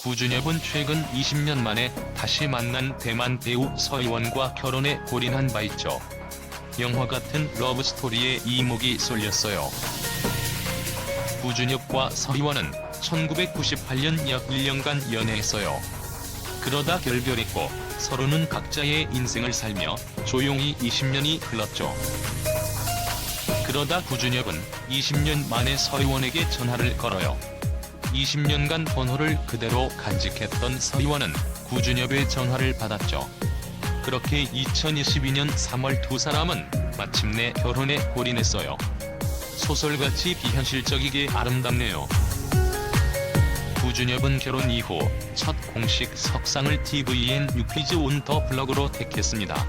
구준엽은 최근 20년 만에 다시 만난 대만 배우 서희원과 결혼에 골인한 바 있죠. 영화 같은 러브스토리에 이목이 쏠렸어요. 구준엽과 서희원은 1998년 약 1년간 연애했어요. 그러다 결별했고 서로는 각자의 인생을 살며 조용히 20년이 흘렀죠. 그러다 구준엽은 20년 만에 서희원에게 전화를 걸어요. 20년간 번호를 그대로 간직했던 서희원은 구준엽의 전화를 받았죠. 그렇게 2022년 3월 두 사람은 마침내 결혼에 골인했어요. 소설같이 비현실적이게 아름답네요. 구준엽은 결혼 이후 첫 공식 석상을 tvN 뉴퀴즈 온 더 블럭으로 택했습니다.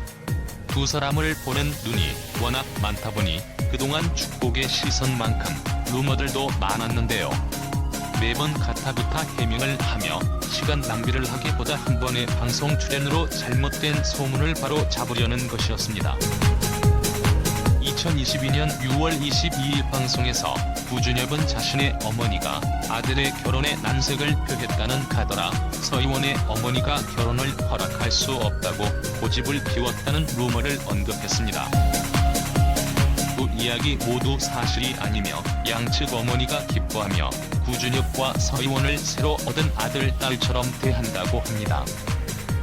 두 사람을 보는 눈이 워낙 많다 보니 그동안 축복의 시선만큼 루머들도 많았는데요. 매번 가타부타 해명을 하며 시간 낭비를 하기보다 한 번의 방송 출연으로 잘못된 소문을 바로 잡으려는 것이었습니다. 2022년 6월 22일 방송에서 구준엽은 자신의 어머니가 아들의 결혼에 난색을 표했다는 카더라 서희원의 어머니가 결혼을 허락할 수 없다고 고집을 피웠다는 루머를 언급했습니다. 두 이야기 모두 사실이 아니며 양측 어머니가 기뻐하며 구준엽과 서희원을 새로 얻은 아들, 딸처럼 대한다고 합니다.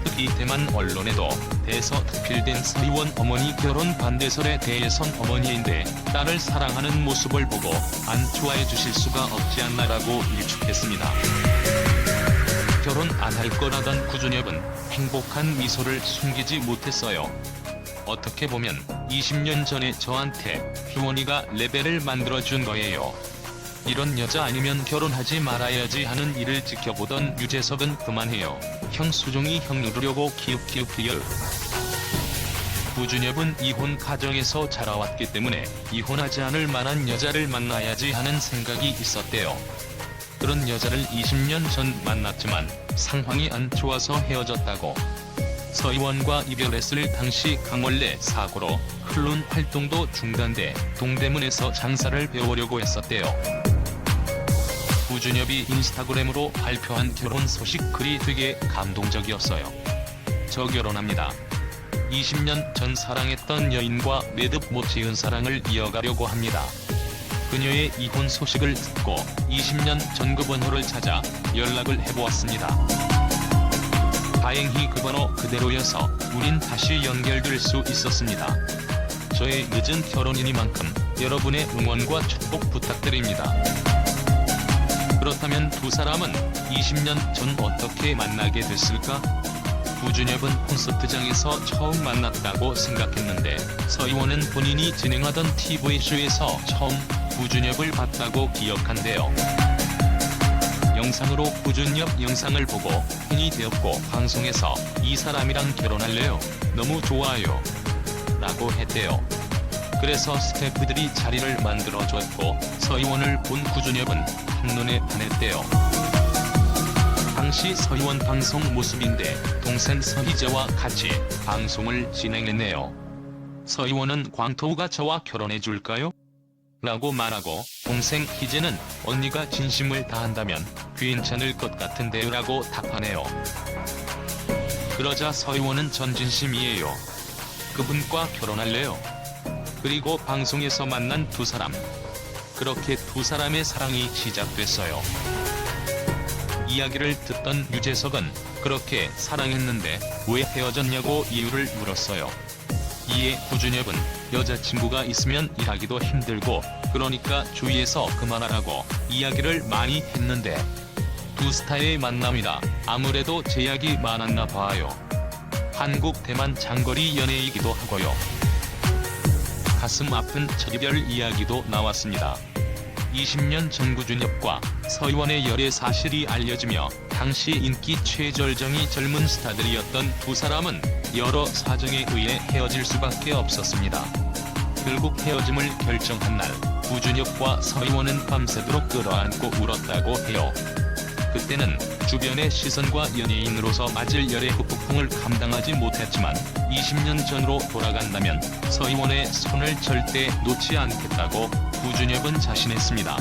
특히 대만 언론에도 대서특필된 서희원 어머니 결혼 반대설에 대해선 어머니인데 딸을 사랑하는 모습을 보고 안 좋아해 주실 수가 없지 않나라고 일축했습니다. 결혼 안 할 거라던 구준엽은 행복한 미소를 숨기지 못했어요. 어떻게 보면 20년 전에 저한테 희원이가 레벨을 만들어준 거예요. 이런 여자 아니면 결혼하지 말아야지 하는 일을 지켜보던 유재석은 그만해요. 형 수종이 형 누르려고 키읔키읔키읔. 구준엽은 이혼 가정에서 자라왔기 때문에 이혼하지 않을 만한 여자를 만나야지 하는 생각이 있었대요. 그런 여자를 20년 전 만났지만 상황이 안 좋아서 헤어졌다고. 서희원과 이별했을 당시 강원래 사고로 클론 활동도 중단돼 동대문에서 장사를 배우려고 했었대요. 구준엽이 인스타그램으로 발표한 결혼 소식 글이 되게 감동적이었어요. 저 결혼합니다. 20년 전 사랑했던 여인과 매듭 못 지은 사랑을 이어가려고 합니다. 그녀의 이혼 소식을 듣고 20년 전 그 번호를 찾아 연락을 해보았습니다. 다행히 그 번호 그대로여서 우린 다시 연결될 수 있었습니다. 저의 늦은 결혼이니만큼 여러분의 응원과 축복 부탁드립니다. 그렇다면 두 사람은 20년 전 어떻게 만나게 됐을까? 구준엽은 콘서트장에서 처음 만났다고 생각했는데 서희원은 본인이 진행하던 TV쇼에서 처음 구준엽을 봤다고 기억한대요. 영상으로 구준엽 영상을 보고 팬이 되었고 방송에서 이 사람이랑 결혼할래요? 너무 좋아요. 라고 했대요. 그래서 스태프들이 자리를 만들어줬고 서희원을 본 구준엽은 한눈에 반했대요. 당시 서희원 방송 모습인데 동생 서희재와 같이 방송을 진행했네요. 서희원은 광토우가 저와 결혼해줄까요? 라고 말하고 동생 희재는 언니가 진심을 다한다면 괜찮을 것 같은데요 라고 답하네요. 그러자 서희원은 전진심이에요. 그분과 결혼할래요. 그리고 방송에서 만난 두 사람. 그렇게 두 사람의 사랑이 시작됐어요. 이야기를 듣던 유재석은 그렇게 사랑했는데 왜 헤어졌냐고 이유를 물었어요. 이에 구준엽은 여자친구가 있으면 일하기도 힘들고 그러니까 주위에서 그만하라고 이야기를 많이 했는데 두 스타의 만남이라 아무래도 제약이 많았나 봐요. 한국 대만 장거리 연애이기도 하고요. 가슴 아픈 첫 이별 이야기도 나왔습니다. 20년 전 구준엽과 서희원의 열애 사실이 알려지며 당시 인기 최절정이 젊은 스타들이었던 두 사람은 여러 사정에 의해 헤어질 수밖에 없었습니다. 결국 헤어짐을 결정한 날 구준엽과 서희원은 밤새도록 끌어안고 울었다고 해요. 그때는 주변의 시선과 연예인으로서 맞을 열애 후폭풍을 감당하지 못했지만 20년 전으로 돌아간다면 서희원의 손을 절대 놓지 않겠다고 구준엽은 자신했습니다.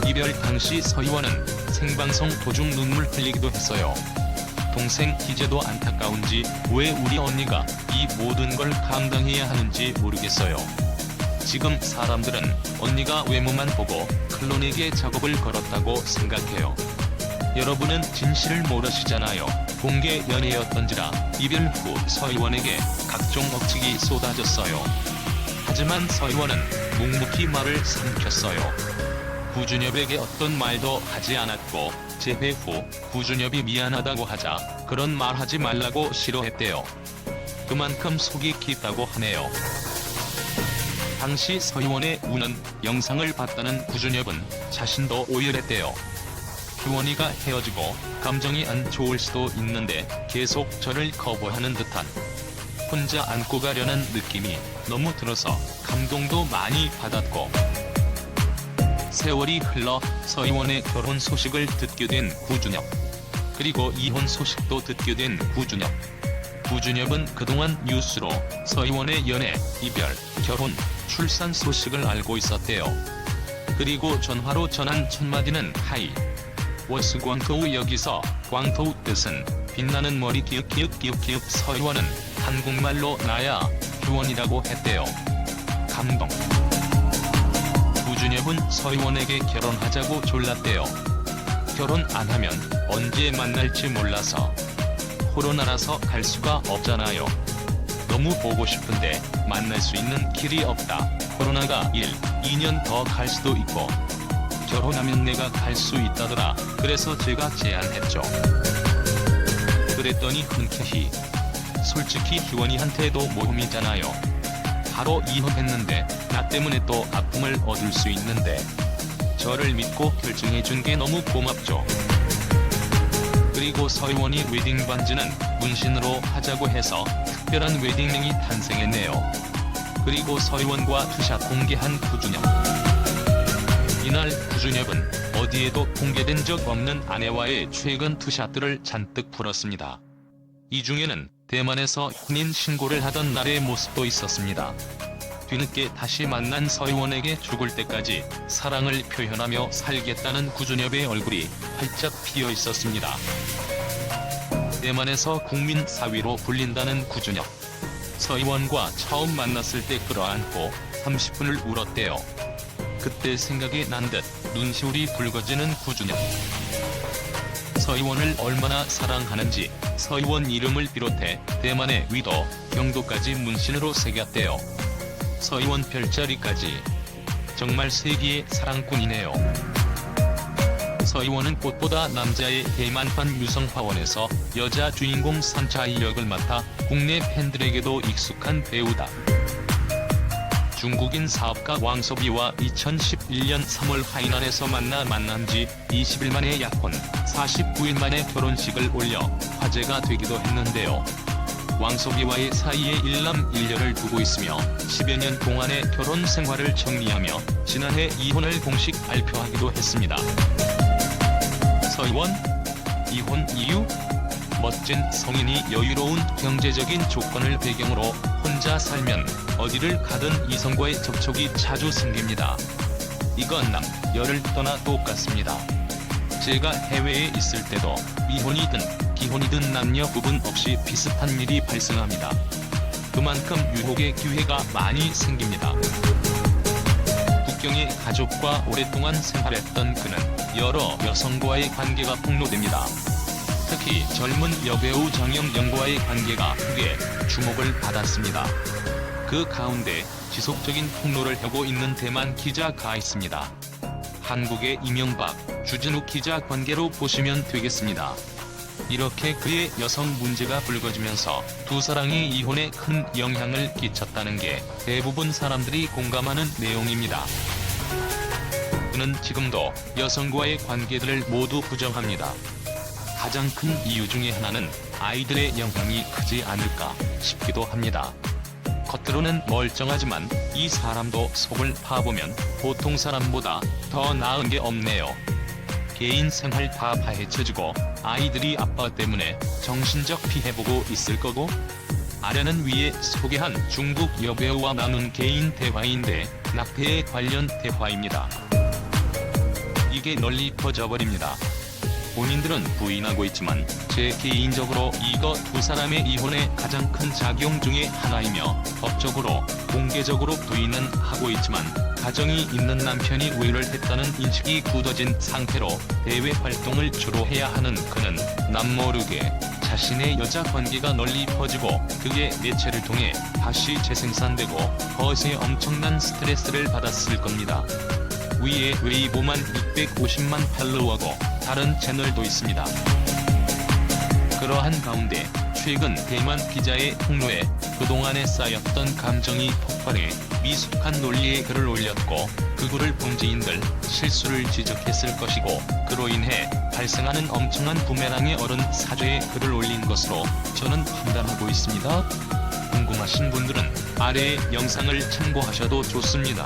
이별 당시 서희원은 생방송 도중 눈물 흘리기도 했어요. 동생 희재도 안타까운지 왜 우리 언니가 이 모든 걸 감당해야 하는지 모르겠어요. 지금 사람들은 언니가 외모만 보고 클론에게 작업을 걸었다고 생각해요. 여러분은 진실을 모르시잖아요. 공개 연애였던지라 이별 후 서희원에게 각종 억측이 쏟아졌어요. 하지만 서희원은 묵묵히 말을 삼켰어요. 구준엽에게 어떤 말도 하지 않았고 재회 후 구준엽이 미안하다고 하자 그런 말 하지 말라고 싫어했대요. 그만큼 속이 깊다고 하네요. 당시 서희원의 우는 영상을 봤다는 구준엽은 자신도 오열했대요. 희원이가 헤어지고 감정이 안 좋을 수도 있는데 계속 저를 거부하는 듯한 혼자 안고 가려는 느낌이 너무 들어서 감동도 많이 받았고 세월이 흘러 서희원의 결혼 소식을 듣게 된 구준엽 그리고 이혼 소식도 듣게 된 구준엽. 구준엽은 그동안 뉴스로 서희원의 연애, 이별, 결혼, 출산 소식을 알고 있었대요. 그리고 전화로 전한 첫마디는 하이. 워스 광토우 여기서 광토우 뜻은 빛나는 머리 기읍 서희원은 한국말로 나야 희원이라고 했대요. 감동. 구준엽은 서희원에게 결혼하자고 졸랐대요. 결혼 안 하면 언제 만날지 몰라서 코로나라서 갈 수가 없잖아요. 너무 보고 싶은데 만날 수 있는 길이 없다. 코로나가 1, 2년 더 갈 수도 있고 결혼하면 내가 갈 수 있다더라. 그래서 제가 제안했죠. 그랬더니 흔쾌히 솔직히 희원이한테도 모험이잖아요. 바로 이혼했는데 나 때문에 또 아픔을 얻을 수 있는데 저를 믿고 결정해준 게 너무 고맙죠. 그리고 서희원이 웨딩 반지는 문신으로 하자고 해서 특별한 웨딩링이 탄생했네요. 그리고 서희원과 투샷 공개한 구준엽. 이날 구준엽은 어디에도 공개된 적 없는 아내와의 최근 투샷들을 잔뜩 풀었습니다. 이 중에는 대만에서 혼인 신고를 하던 날의 모습도 있었습니다. 뒤늦게 다시 만난 서희원에게 죽을 때까지 사랑을 표현하며 살겠다는 구준엽의 얼굴이 활짝 피어 있었습니다. 대만에서 국민 사위로 불린다는 구준엽. 서희원과 처음 만났을 때 끌어안고 30분을 울었대요. 그때 생각이 난 듯 눈시울이 붉어지는 구준엽. 서희원을 얼마나 사랑하는지 서희원 이름을 비롯해 대만의 위도, 경도까지 문신으로 새겼대요. 서희원 별자리까지. 정말 세기의 사랑꾼이네요. 서희원은 꽃보다 남자의 대만판 유성화원에서 여자 주인공 산차이 역을 맡아 국내 팬들에게도 익숙한 배우다. 중국인 사업가 왕소비와 2011년 3월 하이난에서 만난 지 20일 만에 약혼, 49일 만에 결혼식을 올려 화제가 되기도 했는데요. 왕소비와의 사이에 일남 일녀를 두고 있으며 10여 년 동안의 결혼 생활을 정리하며 지난해 이혼을 공식 발표하기도 했습니다. 서희원? 이혼 이유? 멋진 성인이 여유로운 경제적인 조건을 배경으로 혼자 살면 어디를 가든 이성과의 접촉이 자주 생깁니다. 이건 남, 여를 떠나 똑같습니다. 제가 해외에 있을 때도 미혼이든 기혼이든 남녀 구분 없이 비슷한 일이 발생합니다. 그만큼 유혹의 기회가 많이 생깁니다. 북경의 가족과 오랫동안 생활했던 그는 여러 여성과의 관계가 폭로됩니다. 특히 젊은 여배우 정영영과의 관계가 크게 주목을 받았습니다. 그 가운데 지속적인 폭로를 하고 있는 대만 기자가 있습니다. 한국의 이명박, 주진우 기자 관계로 보시면 되겠습니다. 이렇게 그의 여성 문제가 불거지면서 두 사랑이 이혼에 큰 영향을 끼쳤다는 게 대부분 사람들이 공감하는 내용입니다. 그는 지금도 여성과의 관계들을 모두 부정합니다. 가장 큰 이유 중에 하나는 아이들의 영향이 크지 않을까 싶기도 합니다. 겉으로는 멀쩡하지만 이 사람도 속을 파보면 보통 사람보다 더 나은 게 없네요. 개인 생활 다 파헤쳐지고 아이들이 아빠 때문에 정신적 피해보고 있을 거고, 아래는 위에 소개한 중국 여배우와 나눈 개인 대화인데 낙태에 관련 대화입니다. 이게 널리 퍼져버립니다. 본인들은 부인하고 있지만 제 개인적으로 이거 두 사람의 이혼의 가장 큰 작용 중에 하나이며 법적으로 공개적으로 부인은 하고 있지만 가정이 있는 남편이 외를 했다는 인식이 굳어진 상태로 대외 활동을 주로 해야 하는 그는 남모르게 자신의 여자 관계가 널리 퍼지고 그게 매체를 통해 다시 재생산되고 거세 엄청난 스트레스를 받았을 겁니다. 위에 웨이보만 650만 팔로워고 다른 채널도 있습니다. 그러한 가운데 최근 대만 기자의 폭로에 그동안에 쌓였던 감정이 폭발해 미숙한 논리의 글을 올렸고 그 글을 본 지인들 실수를 지적했을 것이고 그로 인해 발생하는 엄청난 부메랑에 얼은 사죄의 글을 올린 것으로 저는 판단하고 있습니다. 궁금하신 분들은 아래의 영상을 참고하셔도 좋습니다.